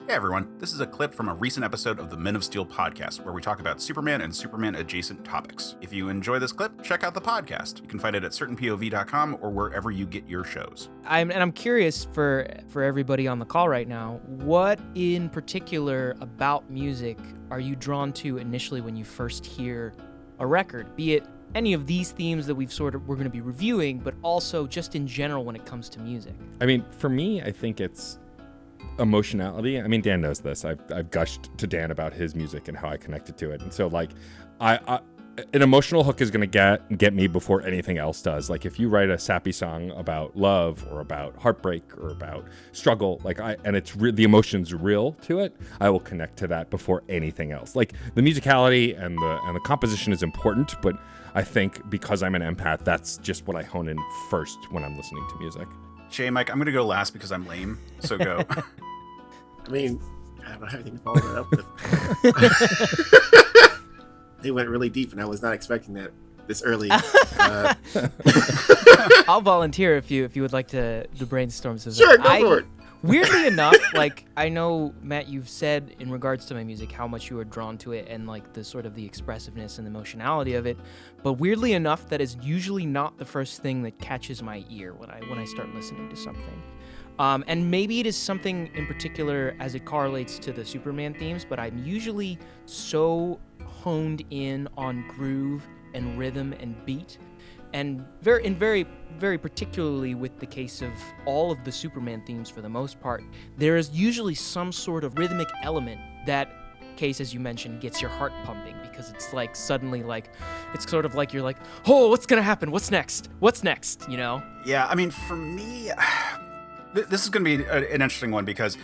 Hey everyone, this is a clip from a recent episode of the Men of Steel podcast where we talk about Superman and Superman adjacent topics. If you enjoy this clip, check out the podcast. You can find it at certainpov.com or wherever you get your shows. I'm curious for everybody on the call right now, what in particular about music are you drawn to initially when you first hear a record? Be it any of these themes that we're going to be reviewing, but also just in general when it comes to music. I mean, for me, I think it's emotionality. I mean, Dan knows this. I've gushed to Dan about his music and how I connected to it. And so like I an emotional hook is going to get me before anything else does. Like if you write a sappy song about love or about heartbreak or about struggle, and it's the emotion's real to it, I will connect to that before anything else. Like the musicality and the composition is important, but I think because I'm an empath, that's just what I hone in first when I'm listening to music. Jmike, I'm going to go last because I'm lame, so go. I mean, I don't have anything to follow that up with. They went really deep, and I was not expecting that this early. I'll volunteer if you would like to brainstorm some. Sure, go for it. Weirdly enough, like I know, Matt, you've said in regards to my music how much you are drawn to it and like the sort of the expressiveness and the emotionality of it. But weirdly enough, that is usually not the first thing that catches my ear when I start listening to something. And maybe it is something in particular as it correlates to the Superman themes, but I'm usually so honed in on groove and rhythm and beat. And very particularly with the case of all of the Superman themes for the most part, there is usually some sort of rhythmic element that, Case, as you mentioned, gets your heart pumping because it's like suddenly like, it's sort of like you're like, oh, what's going to happen? What's next? What's next? You know? Yeah, I mean, for me, this is going to be an interesting one because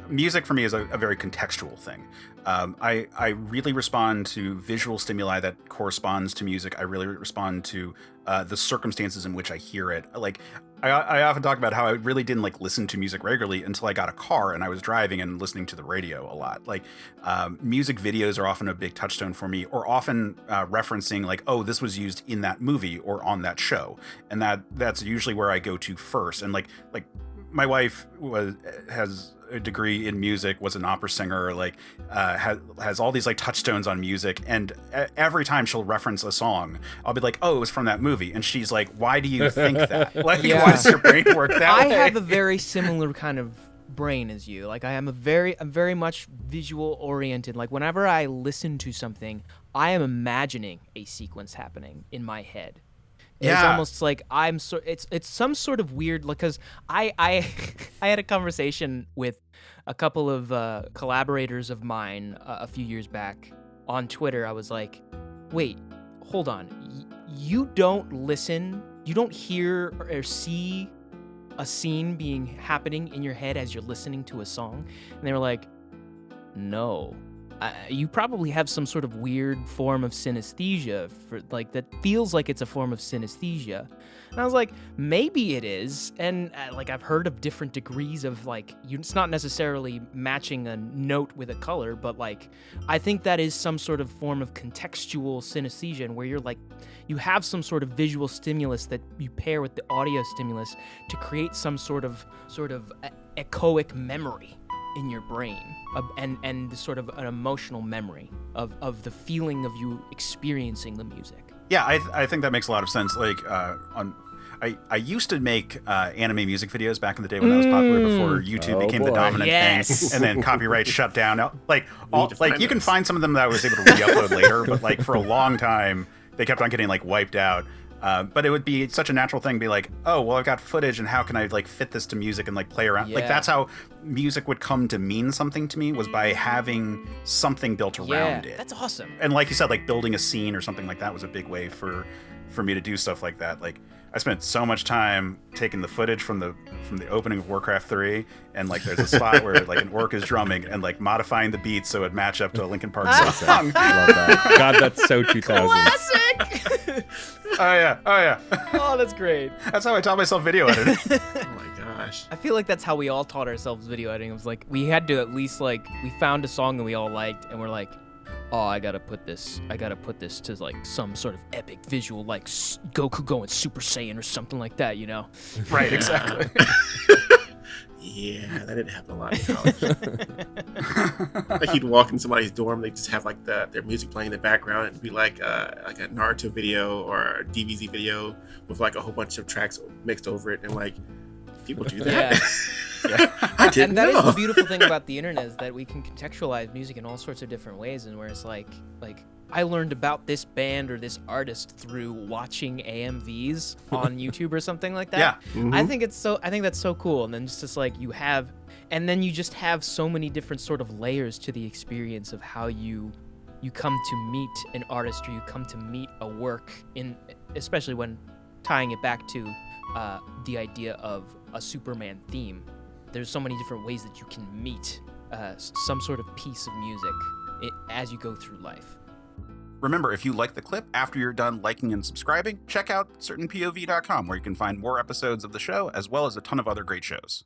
music for me is a very contextual thing. I really respond to visual stimuli that corresponds to music. I really respond to the circumstances in which I hear it. Like I often talk about how I really didn't like listen to music regularly until I got a car and I was driving and listening to the radio a lot. Like music videos are often a big touchstone for me, or often referencing like, oh, this was used in that movie or on that show, and that's usually where I go to first. And like my wife has a degree in music, was an opera singer, like has all these like touchstones on music, and every time she'll reference a song, I'll be like, oh, it was from that movie, and she's like, why do you think that? Like, why does your brain work that way? I have a very similar kind of brain as you. Like I'm very much visual oriented. Like whenever I listen to something, I am imagining a sequence happening in my head. It's almost like it's some sort of weird, because I had a conversation with a couple of collaborators of mine a few years back on Twitter. I was like, wait, hold on. You don't hear or see a scene happening in your head as you're listening to a song? And they were like, no. You probably have some sort of weird form of synesthesia that feels like it's a form of synesthesia. And I was like, maybe it is. And I've heard of different degrees of it's not necessarily matching a note with a color, but I think that is some sort of form of contextual synesthesia, where you have some sort of visual stimulus that you pair with the audio stimulus to create some sort of echoic memory in your brain, and sort of an emotional memory of the feeling of you experiencing the music. Yeah, I think that makes a lot of sense. Like I used to make anime music videos back in the day when that was popular, before YouTube became the dominant thing, and then copyright shut down. You can find some of them that I was able to re-upload later, but for a long time they kept on getting wiped out. But it would be such a natural thing to be like, oh, well, I've got footage, and how can I fit this to music and play around? Yeah. That's how music would come to mean something to me, was by having something built around it. That's awesome. And like you said, building a scene or something like that was a big way for me to do stuff like that. I spent so much time taking the footage from the opening of Warcraft 3, and there's a spot where an orc is drumming, and modifying the beats so it match up to a Linkin Park song. Love that. God, that's so 2000. Classic. Oh yeah. Oh, that's great. That's how I taught myself video editing. Oh my gosh. I feel like that's how we all taught ourselves video editing. It was we had to at least we found a song that we all liked, and we're like, oh, I gotta put this to some sort of epic visual, Goku going Super Saiyan or something like that, you know? Right, exactly. Yeah, that didn't happen a lot in college. Like you'd walk in somebody's dorm, they just have like their music playing in the background, and it'd be like a Naruto video or a DBZ video with like a whole bunch of tracks mixed over it, and like people do that. I didn't and that know. is the beautiful thing about the internet, is that we can contextualize music in all sorts of different ways, and where it's like I learned about this band or this artist through watching AMVs on YouTube or something like that. Yeah. Mm-hmm. I think that's so cool. And then just like you just have so many different sort of layers to the experience of how you come to meet an artist, or you come to meet a work, especially when tying it back to the idea of a Superman theme. There's so many different ways that you can meet some sort of piece of music as you go through life. Remember, if you like the clip, after you're done liking and subscribing, check out certainpov.com, where you can find more episodes of the show, as well as a ton of other great shows.